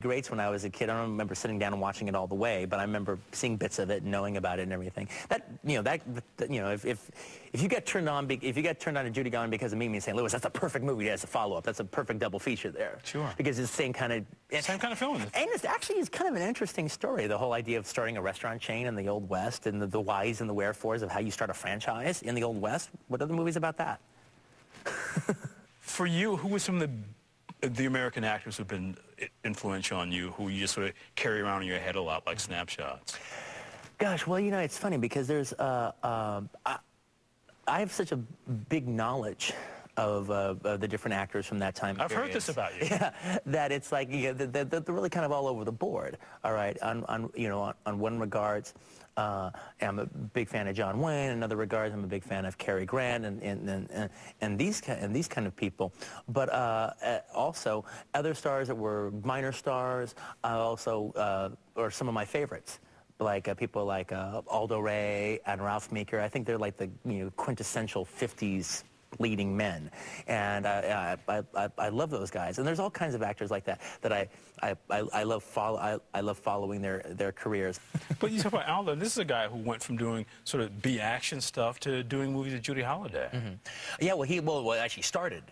Greats when I was a kid. I don't remember sitting down and watching it all the way, but I remember seeing bits of it and knowing about it and everything. If you get turned on to Judy Garland because of Meet Me in St. Louis, that's a perfect movie as a follow-up. That's a perfect double feature there. Sure. Because it's the same kind of film. And it's actually kind of an interesting story. The whole idea of starting a restaurant chain in the Old West and the whys and the wherefores of how you start a franchise in the Old West. What other movies about that? For you, who were some of the American actors who've been influential on you, who you just sort of carry around in your head a lot, like snapshots? Gosh, well, you know, it's funny because there's, I have such a big knowledge of the different actors from that time period. I've heard this about you. Yeah, that it's like, you know, they're really kind of all over the board, all right, on one regards. I'm a big fan of John Wayne. In other regards, I'm a big fan of Cary Grant and these kind of people. But also other stars that were minor stars, also are some of my favorites. Like people like Aldo Ray and Ralph Meeker. I think they're like the quintessential 50s leading men, and I love those guys. And there's all kinds of actors like that I love following their careers. But you talk about Aldo. This is a guy who went from doing sort of B-action stuff to doing movies with Judy Holliday. Mm-hmm. Yeah, well, he actually started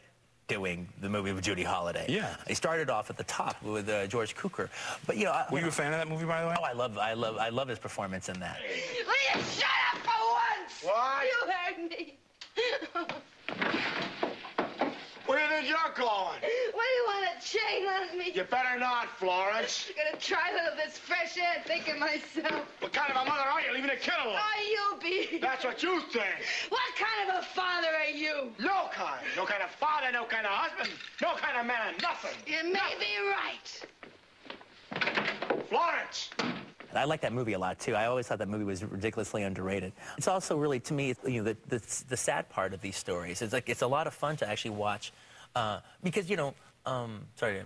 doing the movie with Judy Holliday. Yeah. He started off at the top with George Cukor. But were you a fan of that movie, by the way? Oh, I love his performance in that. Will you shut up for once? What? You heard me. Where do you think you're going? What do you want to chain on me? You better not, Florence. I'm gonna try a little of this fresh air, thinking myself. What kind of a mother are you, leaving a kid alone? Oh, you be. That's what you think. What kind of a father are you? No kind. No kind of father, no kind of husband, no kind of man, nothing. You may be right. Florence. I like that movie a lot, too. I always thought that movie was ridiculously underrated. It's also really, to me, the sad part of these stories. It's like, it's a lot of fun to actually watch because, sorry, I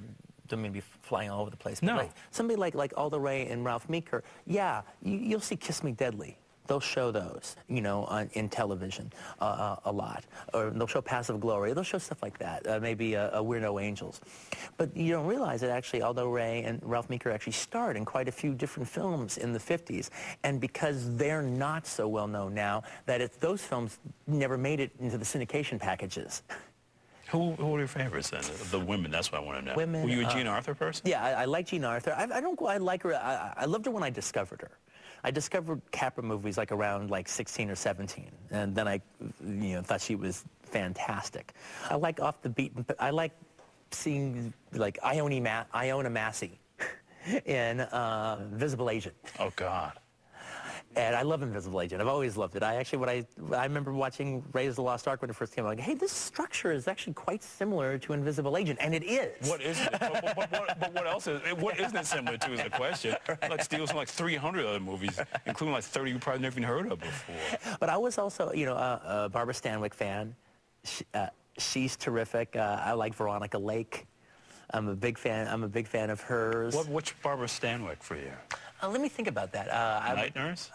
don't mean to be flying all over the place. But no. Like, somebody like Aldo Ray and Ralph Meeker, yeah, you'll see Kiss Me Deadly. They'll show those, in television a lot. Or they'll show Passive Glory. They'll show stuff like that, maybe We're No Angels. But you don't realize that actually Aldo Ray and Ralph Meeker actually starred in quite a few different films in the 50s. And because they're not so well known now, that those films never made it into the syndication packages. Who were your favorites then? The women, that's what I want to know. Women, were you a Jean Arthur person? Yeah, I like Jean Arthur. I don't quite like her. I loved her when I discovered her. I discovered Capra movies like around 16 or 17, and then I, thought she was fantastic. I like off the beaten. I like seeing like Iona Massey in Invisible Agent. Oh God. And I love Invisible Agent. I've always loved it. I remember watching Raiders of the Lost Ark when it first came out. Like, hey, this structure is actually quite similar to Invisible Agent, and it is. What isn't it? But what else is? What isn't it similar to is the question. Right. Like steals from 300 other movies, including 30 you probably never even heard of before. But I was also, a Barbara Stanwyck fan. She's terrific. I like Veronica Lake. I'm a big fan of hers. Which Barbara Stanwyck for you? Let me think about that. Night Nurse?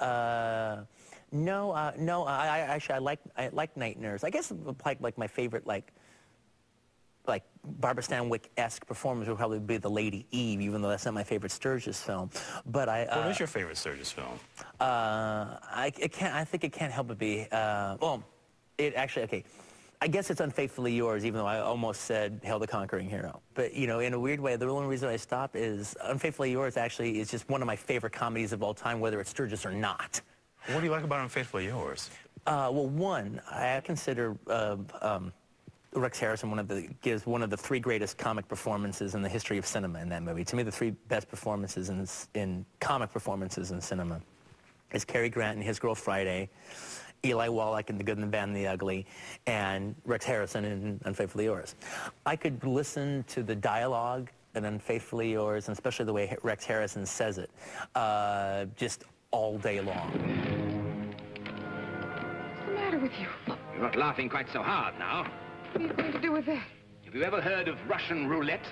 No. I like Night Nurse. I guess like my favorite like Barbara Stanwyck-esque performance would probably be The Lady Eve, even though that's not my favorite Sturgis film. But what is your favorite Sturgis film? I think it can't help but be. Okay. I guess it's Unfaithfully Yours, even though I almost said Hail the Conquering Hero. But, in a weird way, the only reason I stopped is Unfaithfully Yours actually is just one of my favorite comedies of all time, whether it's Sturgis or not. What do you like about Unfaithfully Yours? Well, one, I consider Rex Harrison gives one of the three greatest comic performances in the history of cinema in that movie. To me, the three best performances in comic performances in cinema is Cary Grant in His Girl Friday, Eli Wallach in The Good and the Bad and the Ugly, and Rex Harrison in Unfaithfully Yours. I could listen to the dialogue in Unfaithfully Yours, and especially the way Rex Harrison says it, just all day long. What's the matter with you? You're not laughing quite so hard now. What are you going to do with that? Have you ever heard of Russian roulette?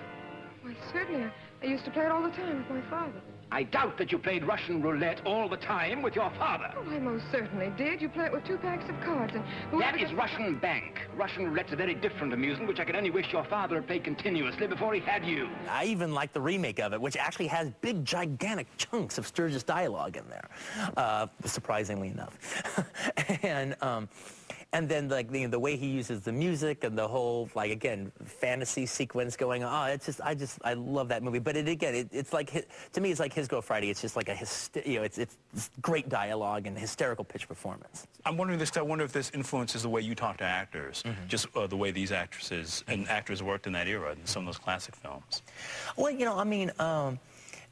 Why, certainly. I used to play it all the time with my father. I doubt that you played Russian roulette all the time with your father. Oh, I most certainly did. You play it with 2 packs of cards, and That is Russian bank. Russian roulette's a very different amusement, which I can only wish your father had played continuously before he had you. I even like the remake of it, which actually has big, gigantic chunks of Sturgis dialogue in there, surprisingly enough. And then, like, the way he uses the music and the whole, like, again, fantasy sequence going on. Oh, it's just, I love that movie. But it's like, to me, it's like His Girl Friday. It's just like it's great dialogue and hysterical pitch performance. I'm wondering this, I wonder if this influences the way you talk to actors, just the way these actresses and actors worked in that era, in some of those classic films. Well, I mean,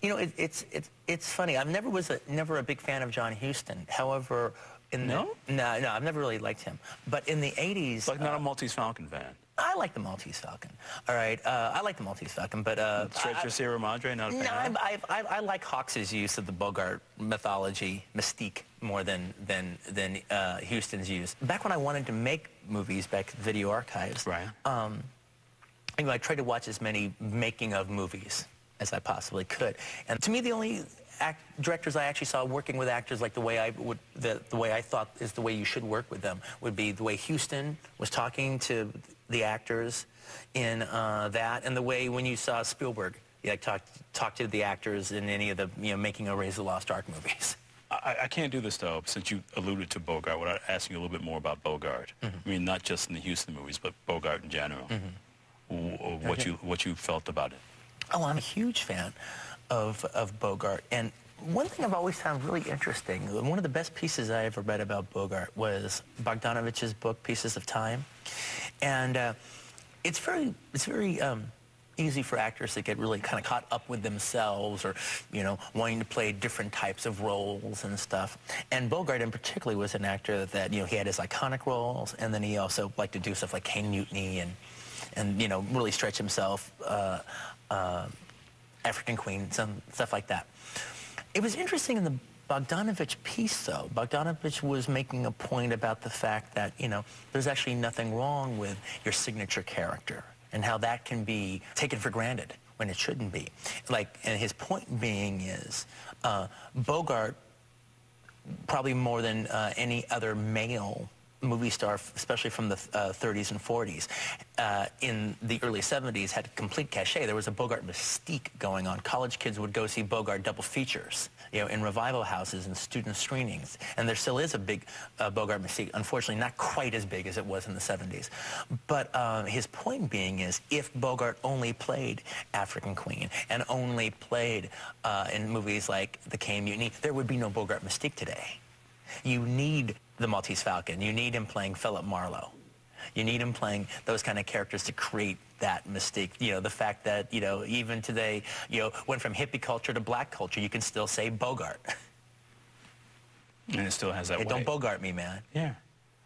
it's funny. I never a big fan of John Huston. However, No, I've never really liked him. But in the 80s... Like not a Maltese Falcon fan. I like the Maltese Falcon. All right, I like the Maltese Falcon, but... Straight to Sierra Madre, not a fan? No, I like Hawks's use of the Bogart mythology, mystique, more than Huston's use. Back when I wanted to make movies, back at Video Archives, right. I tried to watch as many making-of movies as I possibly could. And to me, the only directors I actually saw working with actors like the way I thought is the way you should work with them would be the way Huston was talking to the actors in that, and the way when you saw Spielberg, talk to the actors in any of the making of Raiders of the Lost Ark movies. I can't do this, though, since you alluded to Bogart, without asking you a little bit more about Bogart. I mean, not just in the Huston movies, but Bogart in general. What you felt about it. Oh, I'm a huge fan of Bogart. And one thing I've always found really interesting, one of the best pieces I ever read about Bogart was Bogdanovich's book, Pieces of Time. And it's very easy for actors to get really kind of caught up with themselves or, wanting to play different types of roles and stuff. And Bogart in particular was an actor that, he had his iconic roles, and then he also liked to do stuff like Caine Mutiny and really stretch himself, African Queen, some stuff like that. It was interesting in the Bogdanovich piece, though. Bogdanovich was making a point about the fact that, there's actually nothing wrong with your signature character and how that can be taken for granted when it shouldn't be. And his point being is, Bogart, probably more than any other male movie star, especially from the 30s and 40s, in the early 70s, had complete cachet. There was a Bogart mystique going on. College kids would go see Bogart double features, in revival houses and student screenings. And there still is a big Bogart mystique. Unfortunately, not quite as big as it was in the 70s. But his point being is, if Bogart only played African Queen and only played in movies like The Caine Mutiny, there would be no Bogart mystique today. You need the Maltese Falcon. You need him playing Philip Marlowe. You need him playing those kind of characters to create that mystique. The fact that, even today, went from hippie culture to black culture, you can still say Bogart. And it still has that way. Don't Bogart me, man. Yeah.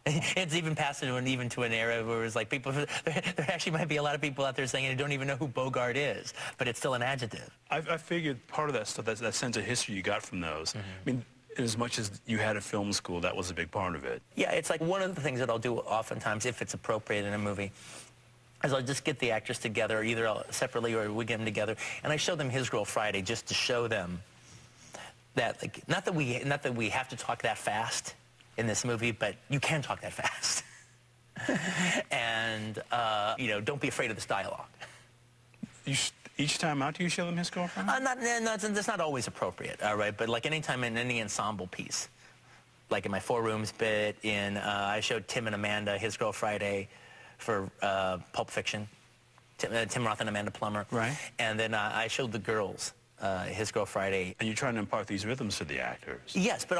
It's even passed even to an era where it's like people, there actually might be a lot of people out there saying they don't even know who Bogart is, but it's still an adjective. I figured part of that stuff, that sense of history you got from those, I mean, as much as you had a film school, that was a big part of it. Yeah, it's like one of the things that I'll do oftentimes, if it's appropriate in a movie, is I'll just get the actors together, either separately or we get them together, and I show them His Girl Friday just to show them that, not that we have to talk that fast in this movie, but you can talk that fast. And, don't be afraid of this dialogue. Each time out, do you show them His Girlfriend? No, that's not always appropriate, all right? But like anytime in any ensemble piece, like in my Four Rooms bit, I showed Tim and Amanda His Girl Friday for Pulp Fiction, Tim Roth and Amanda Plummer. Right. And then I showed the girls His Girl Friday. And you're trying to impart these rhythms to the actors. Yes, but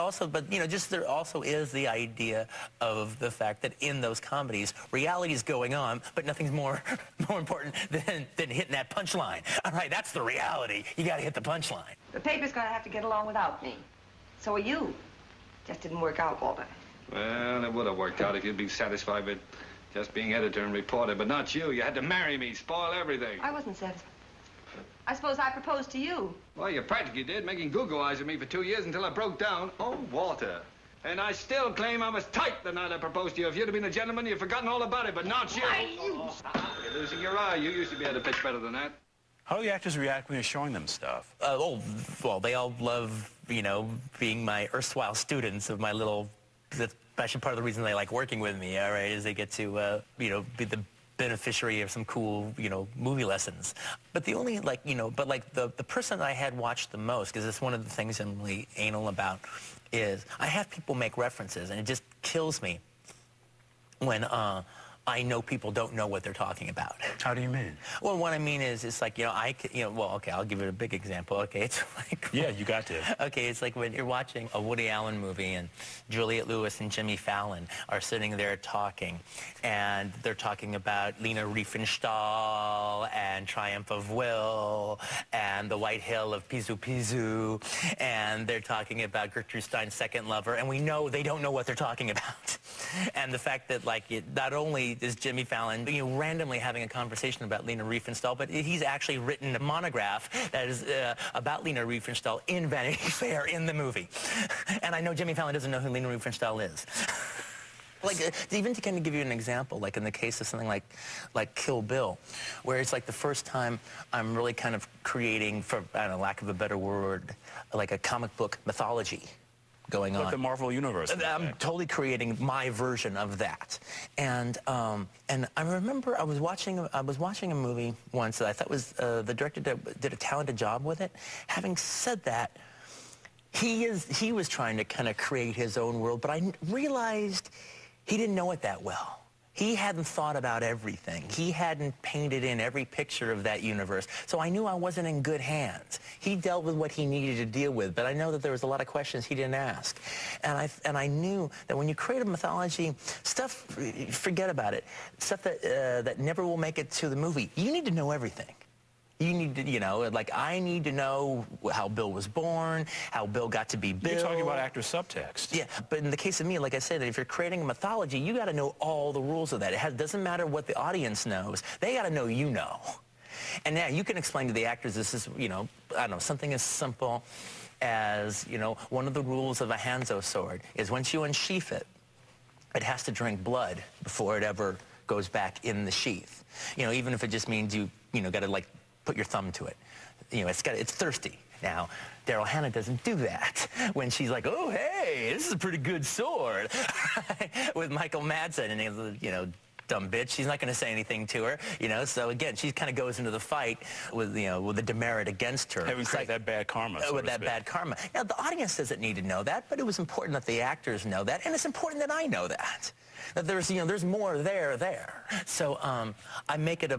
just there also is the idea of the fact that in those comedies, reality is going on, but nothing's more important than hitting that punchline. All right, that's the reality. You got to hit the punchline. The paper's going to have to get along without me. So are you. Just didn't work out, Walter. Well, it would have worked out if you'd been satisfied with just being editor and reporter, but not you. You had to marry me, spoil everything. I wasn't satisfied. I suppose I proposed to you. Well, you practically did, making goo-goo eyes at me for 2 years until I broke down. Oh, Walter. And I still claim I was tight the night I proposed to you. If you'd have been a gentleman, you'd have forgotten all about it, but not you. You're losing your eye. You used to be able to pitch better than that. How do the actors react when you're showing them stuff? Well, they all love, you know, being my erstwhile students of my little... That's actually part of the reason they like working with me, all right, is they get to, you know, be the beneficiary of some cool, you know, movie lessons. But the only, like, you know, but like the person that I had watched the most, because it's one of the things I'm really anal about, is I have people make references, and it just kills me when I know people don't know what they're talking about. How do you mean? Well, what I mean is, it's like, you know, well, okay, I'll give it a big example. Okay, it's like... Yeah, you got to. Okay, it's like when you're watching a Woody Allen movie and Juliette Lewis and Jimmy Fallon are sitting there talking, and they're talking about Lena Riefenstahl and Triumph of Will and The White Hill of Pizu Pizu, and they're talking about Gertrude Stein's second lover, and we know they don't know what they're talking about. And the fact that, like, not only is Jimmy Fallon, you know, randomly having a conversation about Lena Riefenstahl, but he's actually written a monograph that is about Lena Riefenstahl in Vanity Fair in the movie. And I know Jimmy Fallon doesn't know who Lena Riefenstahl is. Like, even to kind of give you an example, like in the case of something like Kill Bill, where it's like the first time I'm really kind of creating, for, I don't know, lack of a better word, like a comic book mythology going on. Like the Marvel Universe. I'm totally creating my version of that. And I remember I was watching a movie once that I thought was, the director did a talented job with it. Having said that, he was trying to kind of create his own world, but I realized he didn't know it that well. He hadn't thought about everything. He hadn't painted in every picture of that universe. So I knew I wasn't in good hands. He dealt with what he needed to deal with, but I know that there was a lot of questions he didn't ask. And I knew that when you create a mythology, stuff, forget about it, stuff that never will make it to the movie, you need to know everything. You need to, you know, like, I need to know how Bill was born, how Bill got to be Bill. You're talking about actor subtext. Yeah, but in the case of me, like I said, if you're creating a mythology, you got to know all the rules of that. It doesn't matter what the audience knows. They got to know you know. And now you can explain to the actors, this is, you know, I don't know, something as simple as, you know, one of the rules of a Hanzo sword is once you unsheath it, it has to drink blood before it ever goes back in the sheath. You know, even if it just means you know, got to, like, put your thumb to it. You know, it's thirsty. Now, Daryl Hannah doesn't do that when she's like, oh, hey, this is a pretty good sword. With Michael Madsen, and he's, you know, dumb bitch. She's not going to say anything to her, you know. So again, she kind of goes into the fight with, you know, with the demerit against her. Having created that bad karma. With that bad karma. Now, the audience doesn't need to know that, but it was important that the actors know that, and it's important that I know that. That there's, you know, there's more there. So I make it a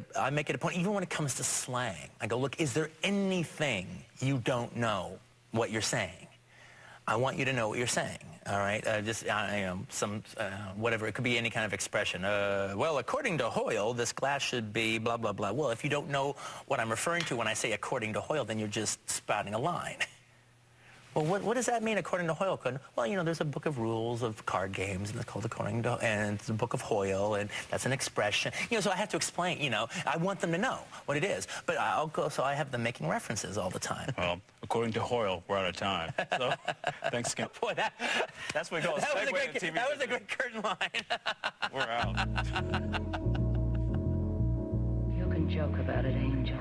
point, even when it comes to slang. I go, look, is there anything you don't know what you're saying? I want you to know what you're saying. All right, just, you know, whatever, it could be any kind of expression. Well, according to Hoyle, this glass should be blah, blah, blah. Well, if you don't know what I'm referring to when I say according to Hoyle, then you're just spouting a line. Well, what does that mean, according to Hoyle? Well, you know, there's a book of rules of card games, and it's called according to, and it's the book of Hoyle, and that's an expression. You know, so I have to explain, you know, I want them to know what it is. But so I have them making references all the time. Well, according to Hoyle, we're out of time. So, thanks, Skip. Boy, that's what we call a segue to TV. That was a great curtain line. We're out. You can joke about it, Angel.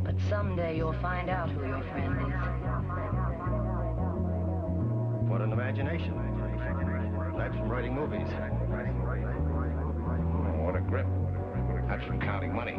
But someday you'll find out who your friend is. What an imagination. That's from writing movies. What a grip. That's from counting money.